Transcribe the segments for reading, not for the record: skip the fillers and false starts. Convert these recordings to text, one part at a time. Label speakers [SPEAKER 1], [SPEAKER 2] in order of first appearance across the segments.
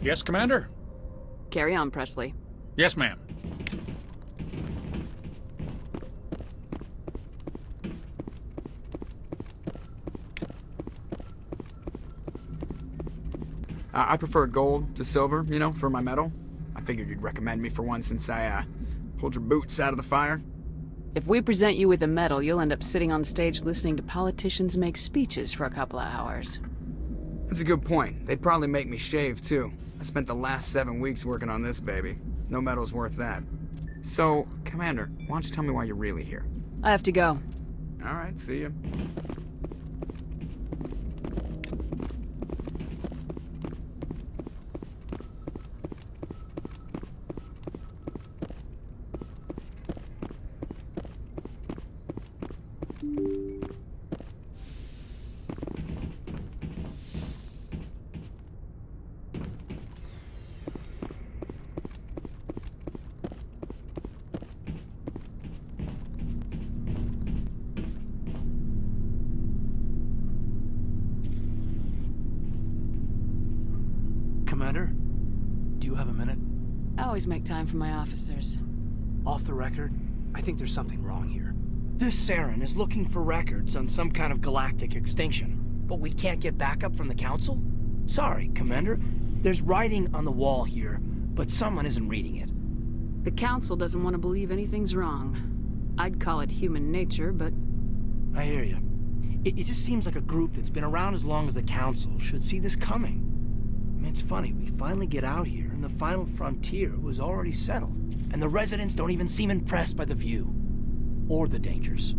[SPEAKER 1] Yes, Commander?
[SPEAKER 2] Carry on, Presley.
[SPEAKER 1] Yes, ma'am.
[SPEAKER 3] I prefer gold to silver, you know, for my medal. I figured you'd recommend me for one since I, pulled your boots out of the fire.
[SPEAKER 2] If we present you with a medal, you'll end up sitting on stage listening to politicians make speeches for a couple of hours.
[SPEAKER 3] That's a good point. They'd probably make me shave, too. I spent the last 7 weeks working on this baby. No medal's worth that. So, Commander, why don't you tell me why you're really here?
[SPEAKER 2] I have to go.
[SPEAKER 3] Alright, see ya.
[SPEAKER 4] Commander, do you have a minute?
[SPEAKER 2] I always make time for my officers.
[SPEAKER 4] Off the record, I think there's something wrong here. This Saren is looking for records on some kind of galactic extinction, but we can't get backup from the Council? Sorry, Commander. There's writing on the wall here, but someone isn't reading it.
[SPEAKER 2] The Council doesn't want to believe anything's wrong. I'd call it human nature, but...
[SPEAKER 4] I hear you. It just seems like a group that's been around as long as the Council should see this coming. I mean, it's funny, we finally get out here, and the final frontier was already settled. And the residents don't even seem impressed by the view. Or the dangers.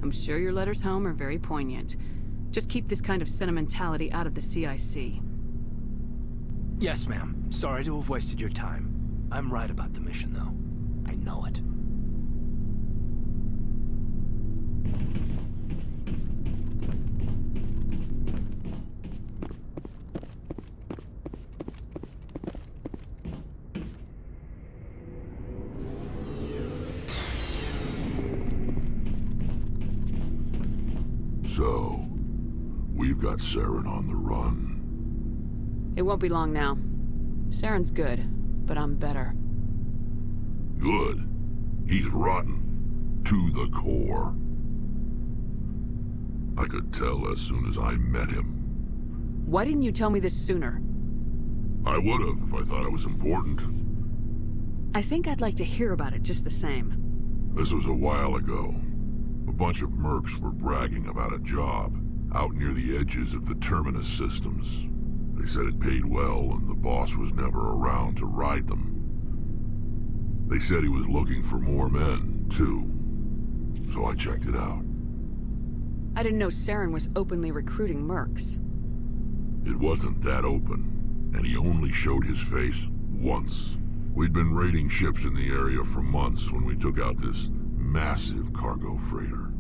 [SPEAKER 2] I'm sure your letters home are very poignant. Just keep this kind of sentimentality out of the CIC.
[SPEAKER 4] Yes, ma'am. Sorry to have wasted your time. I'm right about the mission, though. I know it.
[SPEAKER 5] So, we've got Saren on the run.
[SPEAKER 2] It won't be long now. Saren's good, but I'm better.
[SPEAKER 5] Good. He's rotten. To the core. I could tell as soon as I met him.
[SPEAKER 2] Why didn't you tell me this sooner?
[SPEAKER 5] I would have if I thought it was important.
[SPEAKER 2] I think I'd like to hear about it just the same.
[SPEAKER 5] This was a while ago. A bunch of mercs were bragging about a job out near the edges of the Terminus systems. They said it paid well and the boss was never around to ride them. They said he was looking for more men, too. So I checked it out.
[SPEAKER 2] I didn't know Saren was openly recruiting mercs.
[SPEAKER 5] It wasn't that open, and he only showed his face once. We'd been raiding ships in the area for months when we took out this massive cargo freighter.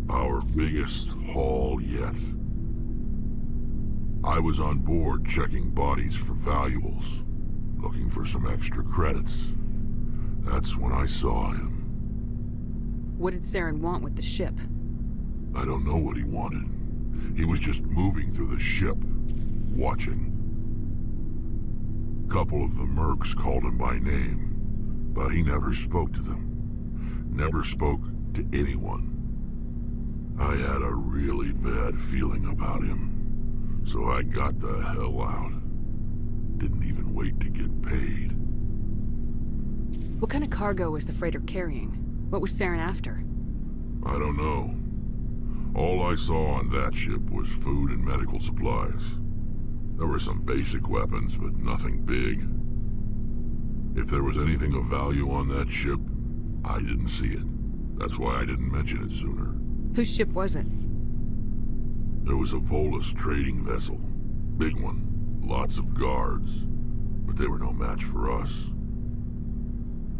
[SPEAKER 5] Our biggest haul yet. I was on board checking bodies for valuables, looking for some extra credits. That's when I saw him.
[SPEAKER 2] What did Saren want with the ship?
[SPEAKER 5] I don't know what he wanted. He was just moving through the ship, watching. Couple of the mercs called him by name, but he never spoke to them. Never spoke to anyone. I had a really bad feeling about him, so I got the hell out. Didn't even wait to get paid.
[SPEAKER 2] What kind of cargo was the freighter carrying? What was Saren after?
[SPEAKER 5] I don't know. All I saw on that ship was food and medical supplies. There were some basic weapons, but nothing big. If there was anything of value on that ship, I didn't see it. That's why I didn't mention it sooner.
[SPEAKER 2] Whose ship was it?
[SPEAKER 5] There was a Volus trading vessel. Big one. Lots of guards. But they were no match for us.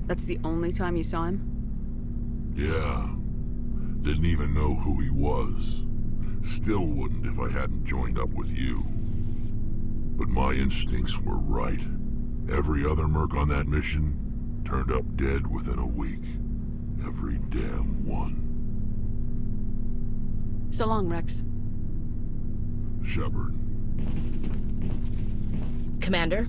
[SPEAKER 2] That's the only time you saw him?
[SPEAKER 5] Yeah. Didn't even know who he was. Still wouldn't if I hadn't joined up with you. But my instincts were right. Every other merc on that mission turned up dead within a week. Every damn one.
[SPEAKER 2] So long, Rex.
[SPEAKER 5] Shepard.
[SPEAKER 6] Commander,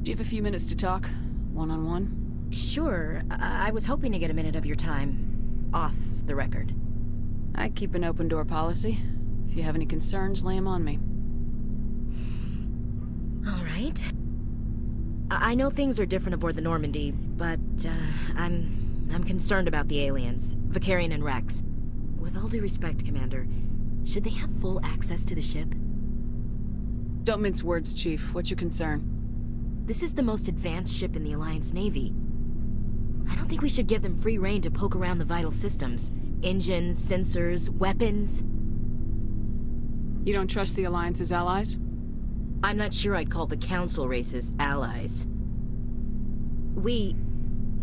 [SPEAKER 2] Do you have a few minutes to talk? One-on-one?
[SPEAKER 1] Sure. I was hoping to get a minute of your time off the record.
[SPEAKER 2] I keep an open door policy. If you have any concerns, lay 'em on me.
[SPEAKER 1] All right. I know things are different aboard the Normandy, but I'm concerned about the aliens, Vicarian and Rex. With all due respect, Commander, should they have full access to the ship?
[SPEAKER 2] Don't mince words, Chief. What's your concern?
[SPEAKER 1] This is the most advanced ship in the Alliance Navy. I don't think we should give them free rein to poke around the vital systems. Engines, sensors, weapons.
[SPEAKER 2] You don't trust the Alliance's allies?
[SPEAKER 1] I'm not sure I'd call the Council races allies. We,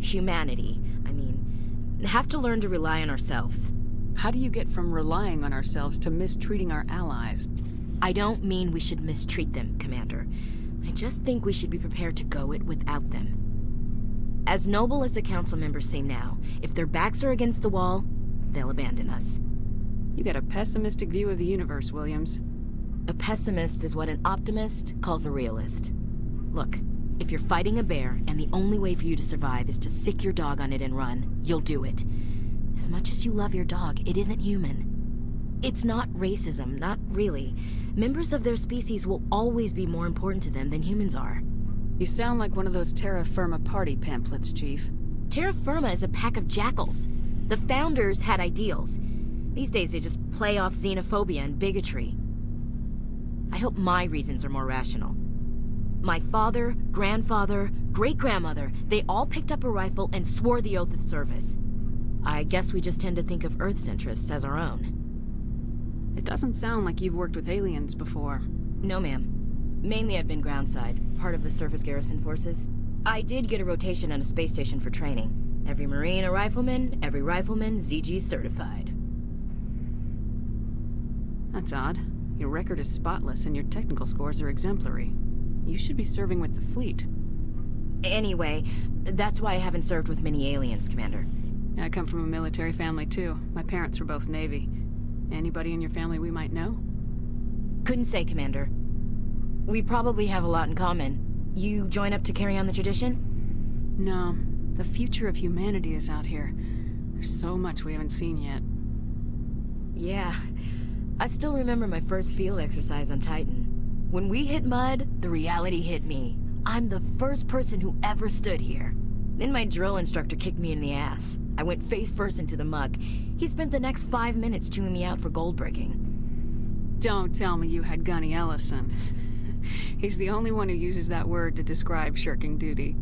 [SPEAKER 1] humanity, have to learn to rely on ourselves.
[SPEAKER 2] How do you get from relying on ourselves to mistreating our allies?
[SPEAKER 1] I don't mean we should mistreat them, Commander. I just think we should be prepared to go it without them. As noble as the Council members seem now, if their backs are against the wall, they'll abandon us.
[SPEAKER 2] You got a pessimistic view of the universe, Williams.
[SPEAKER 1] A pessimist is what an optimist calls a realist. Look, if you're fighting a bear and the only way for you to survive is to sick your dog on it and run, you'll do it. As much as you love your dog, it isn't human. It's not racism, not really. Members of their species will always be more important to them than humans are.
[SPEAKER 2] You sound like one of those Terra Firma party pamphlets, Chief.
[SPEAKER 1] Terra Firma is a pack of jackals. The founders had ideals. These days they just play off xenophobia and bigotry. I hope my reasons are more rational. My father, grandfather, great-grandmother, they all picked up a rifle and swore the oath of service. I guess we just tend to think of Earth's interests as our own.
[SPEAKER 2] It doesn't sound like you've worked with aliens before.
[SPEAKER 1] No, ma'am. Mainly I've been groundside, part of the surface garrison forces. I did get a rotation on a space station for training. Every Marine a rifleman, every rifleman ZG certified.
[SPEAKER 2] That's odd. Your record is spotless and your technical scores are exemplary. You should be serving with the fleet.
[SPEAKER 1] Anyway, that's why I haven't served with many aliens, Commander.
[SPEAKER 2] I come from a military family too. My parents were both Navy. Anybody in your family we might know?
[SPEAKER 1] Couldn't say, Commander. We probably have a lot in common. You join up to carry on the tradition?
[SPEAKER 2] No. The future of humanity is out here. There's so much we haven't seen yet.
[SPEAKER 1] Yeah. I still remember my first field exercise on Titan. When we hit mud, the reality hit me. I'm the first person who ever stood here. Then my drill instructor kicked me in the ass. I went face first into the muck. He spent the next 5 minutes chewing me out for gold breaking.
[SPEAKER 2] Don't tell me you had Gunny Ellison. He's the only one who uses that word to describe shirking duty.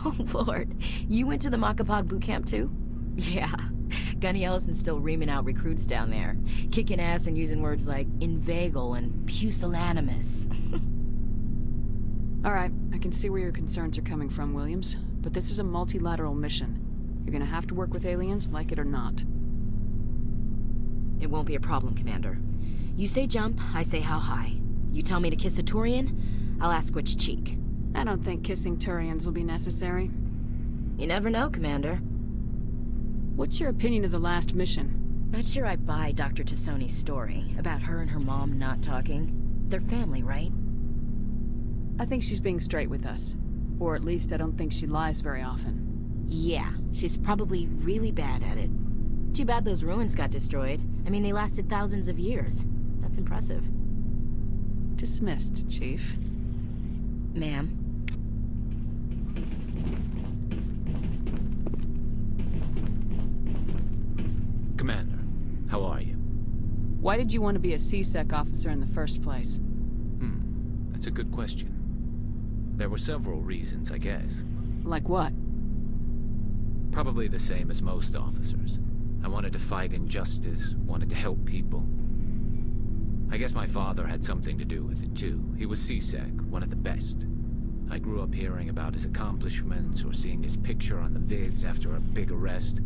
[SPEAKER 1] Oh, Lord. You went to the Macapog boot camp, too? Yeah. Gunny Ellison's still reaming out recruits down there. Kicking ass and using words like inveigle and pusillanimous.
[SPEAKER 2] All right, I can see where your concerns are coming from, Williams. But this is a multilateral mission. You're gonna have to work with aliens, like it or not.
[SPEAKER 1] It won't be a problem, Commander. You say jump, I say how high. You tell me to kiss a Turian, I'll ask which cheek.
[SPEAKER 2] I don't think kissing Turians will be necessary.
[SPEAKER 1] You never know, Commander.
[SPEAKER 2] What's your opinion of the last mission?
[SPEAKER 1] Not sure I buy Dr. Tassoni's story about her and her mom not talking. They're family, right?
[SPEAKER 2] I think she's being straight with us. Or at least I don't think she lies very often.
[SPEAKER 1] Yeah, she's probably really bad at it. Too bad those ruins got destroyed. I mean, they lasted thousands of years. That's impressive.
[SPEAKER 2] Dismissed, Chief.
[SPEAKER 1] Ma'am.
[SPEAKER 6] Commander, how are you?
[SPEAKER 2] Why did you want to be a C-Sec officer in the first place?
[SPEAKER 6] That's a good question. There were several reasons, I guess.
[SPEAKER 2] Like what?
[SPEAKER 6] Probably the same as most officers. I wanted to fight injustice, wanted to help people. I guess my father had something to do with it too. He was C-Sec, one of the best. I grew up hearing about his accomplishments or seeing his picture on the vids after a big arrest.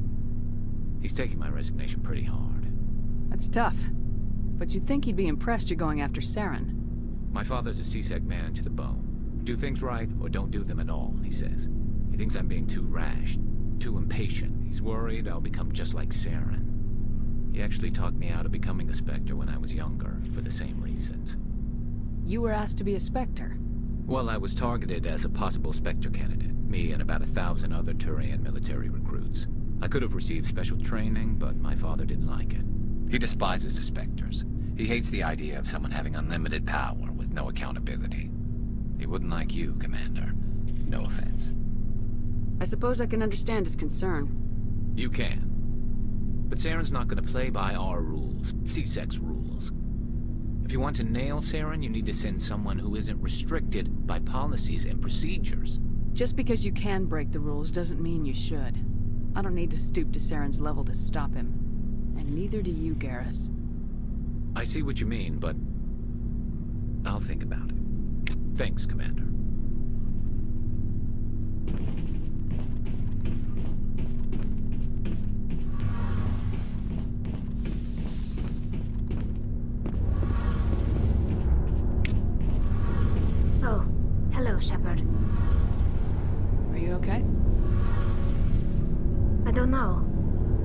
[SPEAKER 6] He's taking my resignation pretty hard.
[SPEAKER 2] That's tough. But you'd think he'd be impressed you're going after Saren.
[SPEAKER 6] My father's a C-Sec man to the bone. Do things right or don't do them at all, he says. He thinks I'm being too rash, too impatient. He's worried I'll become just like Saren. He actually talked me out of becoming a Spectre when I was younger, for the same reasons.
[SPEAKER 2] You were asked to be a Spectre.
[SPEAKER 6] Well, I was targeted as a possible Spectre candidate. Me and about 1,000 other Turian military recruits. I could have received special training, but my father didn't like it. He despises the Spectres. He hates the idea of someone having unlimited power with no accountability. He wouldn't like you, Commander. No offense.
[SPEAKER 2] I suppose I can understand his concern.
[SPEAKER 6] You can. But Saren's not going to play by our rules, CSEC's rules. If you want to nail Saren, you need to send someone who isn't restricted by policies and procedures.
[SPEAKER 2] Just because you can break the rules doesn't mean you should. I don't need to stoop to Saren's level to stop him. And neither do you, Garrus.
[SPEAKER 6] I see what you mean, but I'll think about it. Thanks, Commander.
[SPEAKER 7] Oh, hello, Shepard.
[SPEAKER 2] Are you okay?
[SPEAKER 7] I don't know.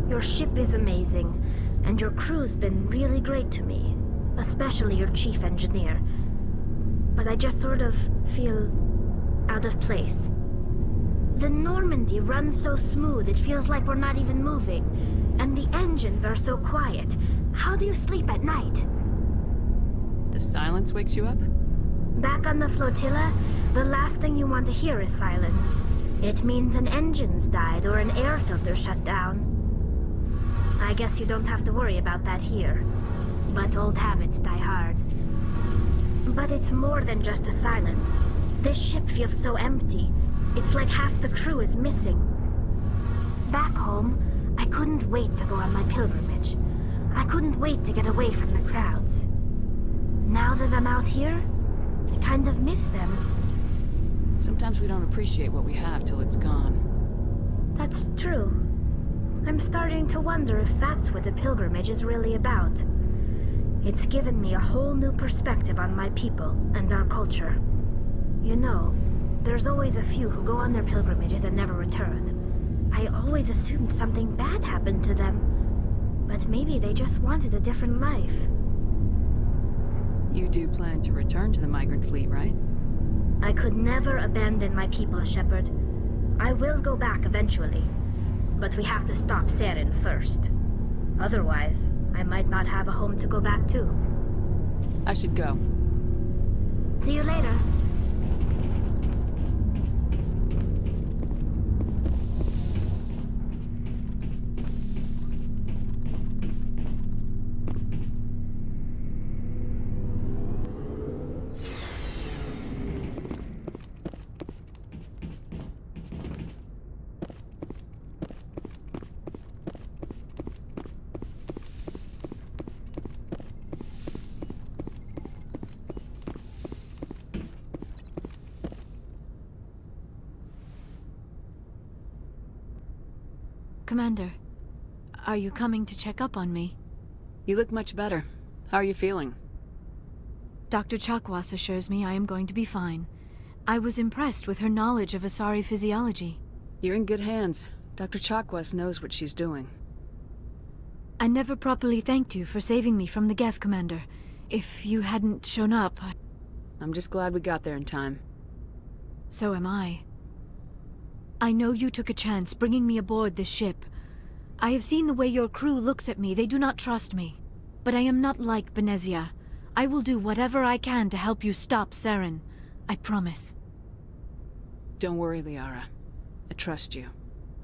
[SPEAKER 7] Your ship is amazing, and your crew's been really great to me, especially your chief engineer. But I just sort of feel out of place. The Normandy runs so smooth it feels like we're not even moving, and the engines are so quiet. How do you sleep at night?
[SPEAKER 2] The silence wakes you up?
[SPEAKER 7] Back on the flotilla, the last thing you want to hear is silence. It means an engine's died or an air filter shut down. I guess you don't have to worry about that here. But old habits die hard. But it's more than just the silence. This ship feels so empty. It's like half the crew is missing. Back home, I couldn't wait to go on my pilgrimage. I couldn't wait to get away from the crowds. Now that I'm out here, I kind of miss them.
[SPEAKER 2] Sometimes we don't appreciate what we have till it's gone.
[SPEAKER 7] That's true. I'm starting to wonder if that's what the pilgrimage is really about. It's given me a whole new perspective on my people and our culture. You know, there's always a few who go on their pilgrimages and never return. I always assumed something bad happened to them. But maybe they just wanted a different life.
[SPEAKER 2] You do plan to return to the migrant fleet, right?
[SPEAKER 7] I could never abandon my people, Shepard. I will go back eventually. But we have to stop Saren first. Otherwise, I might not have a home to go back to.
[SPEAKER 2] I should go.
[SPEAKER 7] See you later.
[SPEAKER 8] Commander, are you coming to check up on me?
[SPEAKER 2] You look much better. How are you feeling?
[SPEAKER 8] Dr. Chakwas assures me I am going to be fine. I was impressed with her knowledge of Asari physiology.
[SPEAKER 2] You're in good hands. Dr. Chakwas knows what she's doing.
[SPEAKER 8] I never properly thanked you for saving me from the Geth, Commander. If you hadn't shown up,
[SPEAKER 2] I'm just glad we got there in time.
[SPEAKER 8] So am I. I know you took a chance bringing me aboard this ship. I have seen the way your crew looks at me. They do not trust me. But I am not like Benezia. I will do whatever I can to help you stop Saren. I promise.
[SPEAKER 2] Don't worry, Liara. I trust you.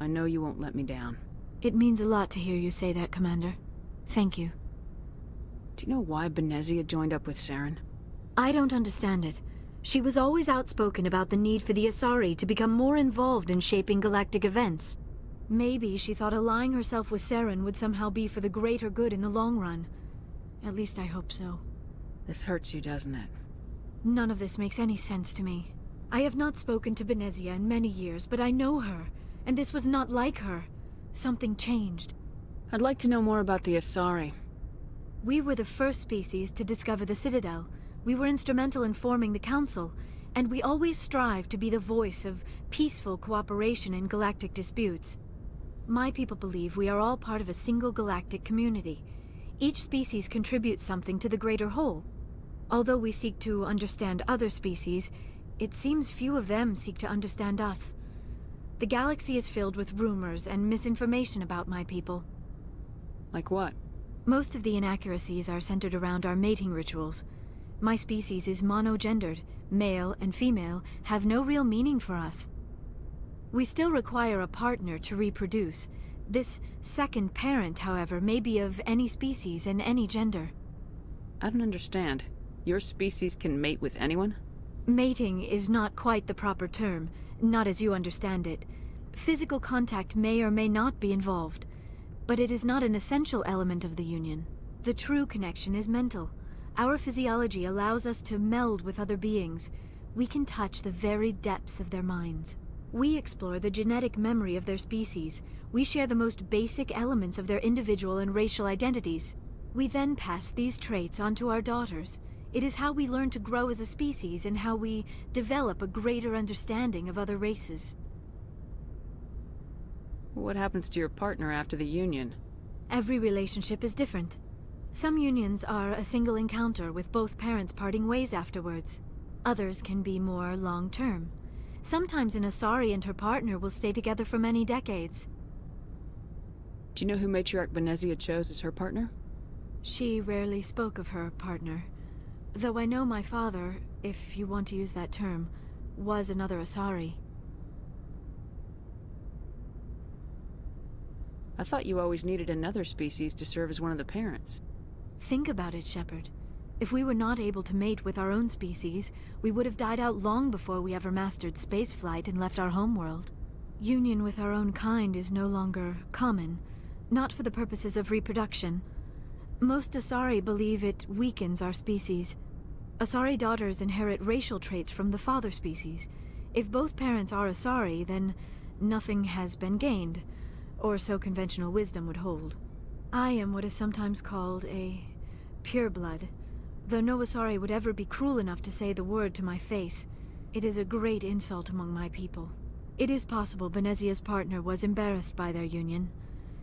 [SPEAKER 2] I know you won't let me down.
[SPEAKER 8] It means a lot to hear you say that, Commander. Thank you.
[SPEAKER 2] Do you know why Benezia joined up with Saren?
[SPEAKER 8] I don't understand it. She was always outspoken about the need for the Asari to become more involved in shaping galactic events. Maybe she thought allying herself with Saren would somehow be for the greater good in the long run. At least I hope so.
[SPEAKER 2] This hurts you, doesn't it?
[SPEAKER 8] None of this makes any sense to me. I have not spoken to Benezia in many years, but I know her, and this was not like her. Something changed.
[SPEAKER 2] I'd like to know more about the Asari.
[SPEAKER 8] We were the first species to discover the Citadel. We were instrumental in forming the Council, and we always strive to be the voice of peaceful cooperation in galactic disputes. My people believe we are all part of a single galactic community. Each species contributes something to the greater whole. Although we seek to understand other species, It seems few of them seek to understand us. The galaxy is filled with rumors and misinformation about my people.
[SPEAKER 2] Like what?
[SPEAKER 8] Most of the inaccuracies are centered around our mating rituals. My species is monogendered. Male and female have no real meaning for us. We still require a partner to reproduce. This second parent, however, may be of any species and any gender.
[SPEAKER 2] I don't understand. Your species can mate with anyone?
[SPEAKER 8] Mating is not quite the proper term, not as you understand it. Physical contact may or may not be involved, but it is not an essential element of the union. The true connection is mental. Our physiology allows us to meld with other beings. We can touch the very depths of their minds. We explore the genetic memory of their species. We share the most basic elements of their individual and racial identities. We then pass these traits on to our daughters. It is how we learn to grow as a species and how we develop a greater understanding of other races.
[SPEAKER 2] What happens to your partner after the union?
[SPEAKER 8] Every relationship is different. Some unions are a single encounter with both parents parting ways afterwards. Others can be more long-term. Sometimes an Asari and her partner will stay together for many decades.
[SPEAKER 2] Do you know who Matriarch Benezia chose as her partner?
[SPEAKER 8] She rarely spoke of her partner. Though I know my father, if you want to use that term, was another Asari.
[SPEAKER 2] I thought you always needed another species to serve as one of the parents.
[SPEAKER 8] Think about it, Shepard. If we were not able to mate with our own species, we would have died out long before we ever mastered spaceflight and left our homeworld. Union with our own kind is no longer common, not for the purposes of reproduction. Most Asari believe it weakens our species. Asari daughters inherit racial traits from the father species. If both parents are Asari, then nothing has been gained, or so conventional wisdom would hold. I am what is sometimes called a pureblood. Though no Asari would ever be cruel enough to say the word to my face, it is a great insult among my people. It is possible Benezia's partner was embarrassed by their union.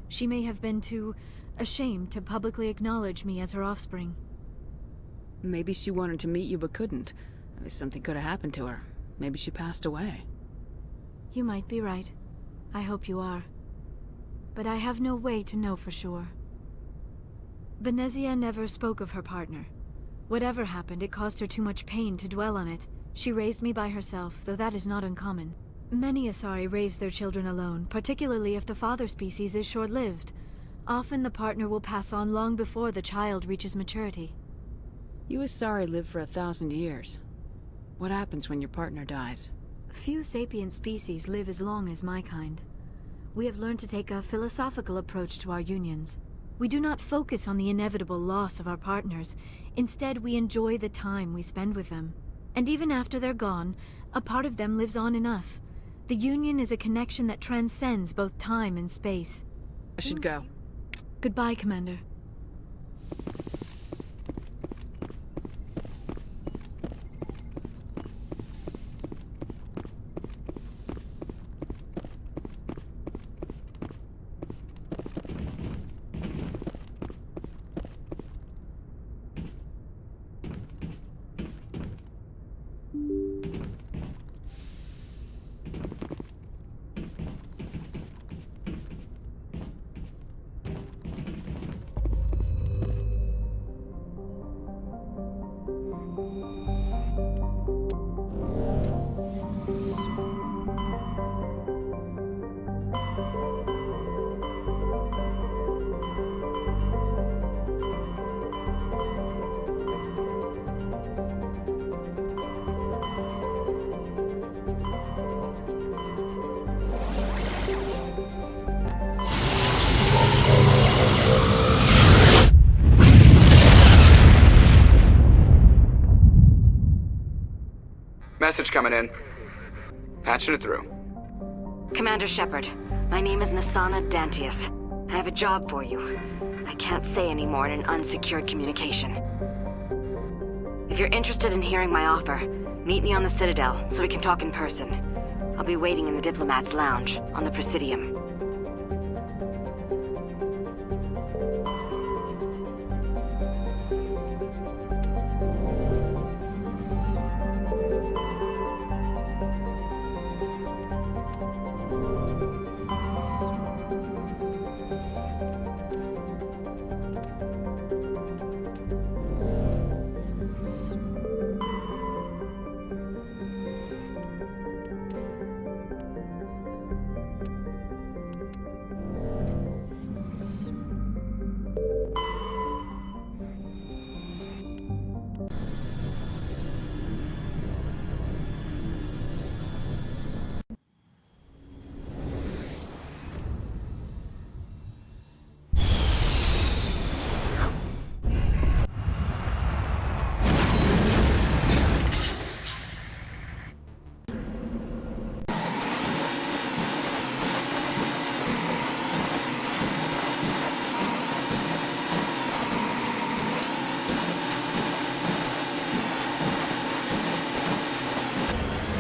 [SPEAKER 8] She may have been too ashamed to publicly acknowledge me as her offspring.
[SPEAKER 2] Maybe she wanted to meet you but couldn't. Something could have happened to her. Maybe she passed away.
[SPEAKER 8] You might be right. I hope you are. But I have no way to know for sure. Benezia never spoke of her partner. Whatever happened, it caused her too much pain to dwell on it. She raised me by herself, though that is not uncommon. Many Asari raise their children alone, particularly if the father species is short-lived. Often the partner will pass on long before the child reaches maturity.
[SPEAKER 2] You Asari live for 1,000 years. What happens when your partner dies?
[SPEAKER 8] Few sapient species live as long as my kind. We have learned to take a philosophical approach to our unions. We do not focus on the inevitable loss of our partners. Instead, we enjoy the time we spend with them. And even after they're gone, a part of them lives on in us. The union is a connection that transcends both time and space.
[SPEAKER 2] I should go.
[SPEAKER 8] Goodbye, Commander.
[SPEAKER 3] Message coming in. Patching it through.
[SPEAKER 9] Commander Shepard, my name is Nasana Dantius. I have a job for you. I can't say any more in an unsecured communication. If you're interested in hearing my offer, meet me on the Citadel so we can talk in person. I'll be waiting in the Diplomat's Lounge on the Presidium.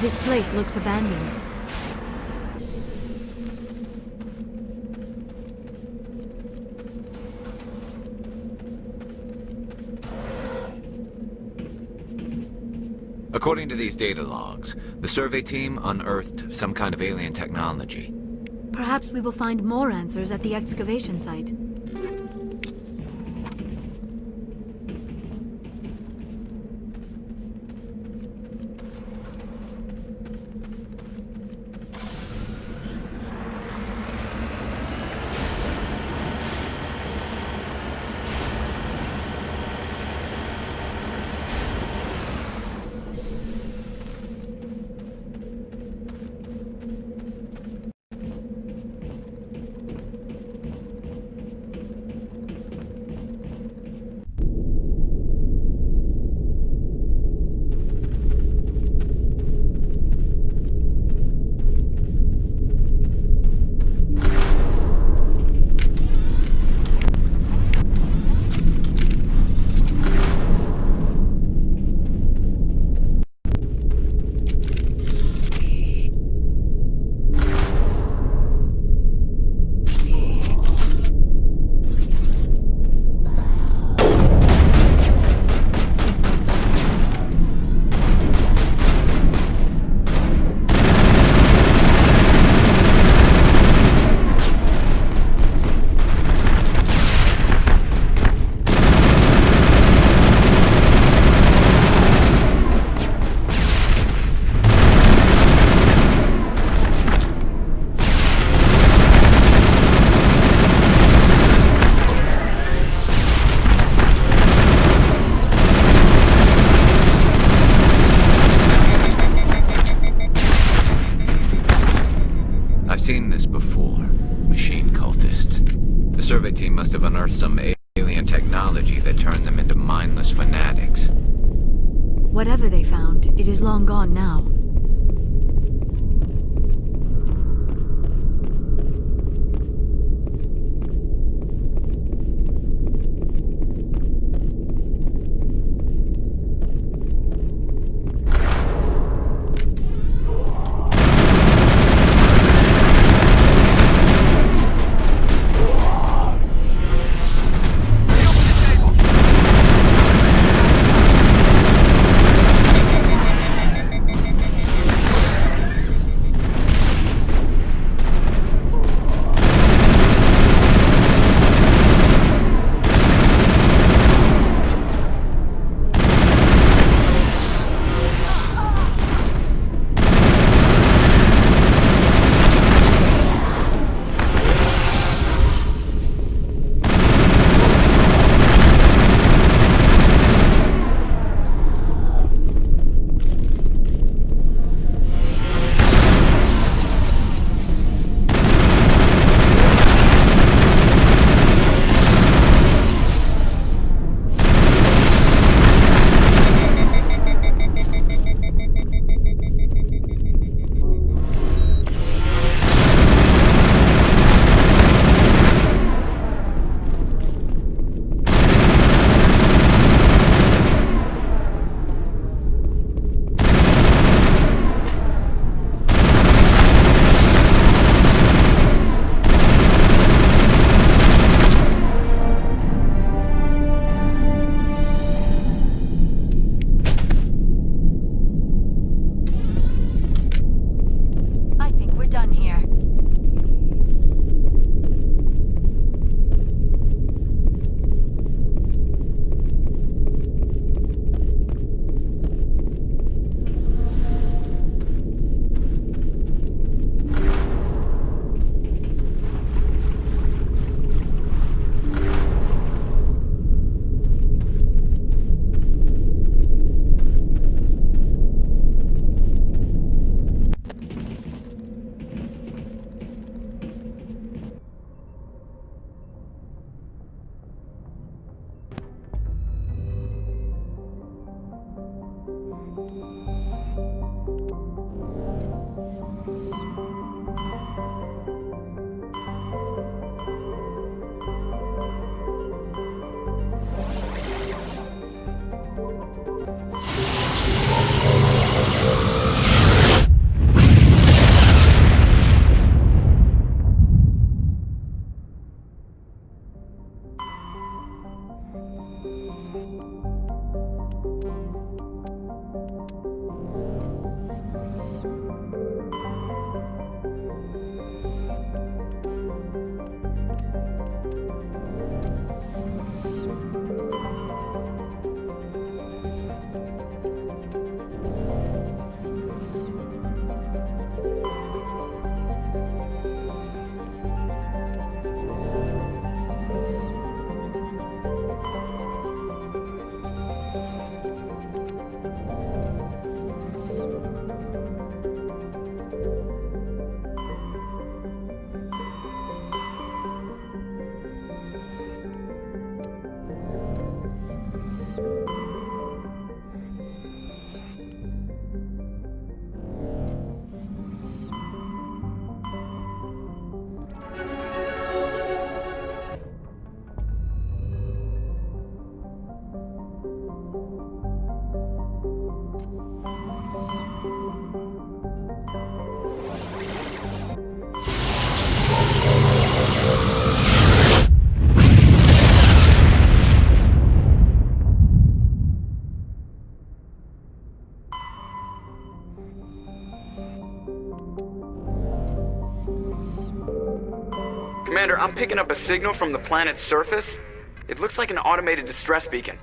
[SPEAKER 8] This place looks abandoned.
[SPEAKER 6] According to these data logs, the survey team unearthed some kind of alien technology.
[SPEAKER 8] Perhaps we will find more answers at the excavation site.
[SPEAKER 6] Seen this before. Machine cultists. The survey team must have unearthed some alien technology that turned them into mindless fanatics.
[SPEAKER 8] Whatever they found, it is long gone now.
[SPEAKER 3] I'm picking up a signal from the planet's surface. It looks like an automated distress beacon.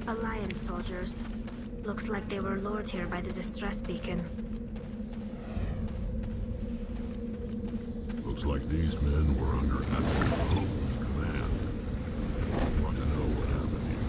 [SPEAKER 7] Alliance soldiers. Looks like they were lured here by the distress beacon.
[SPEAKER 5] Looks like these men were under Admiral Hope's command. Want to know what happened here?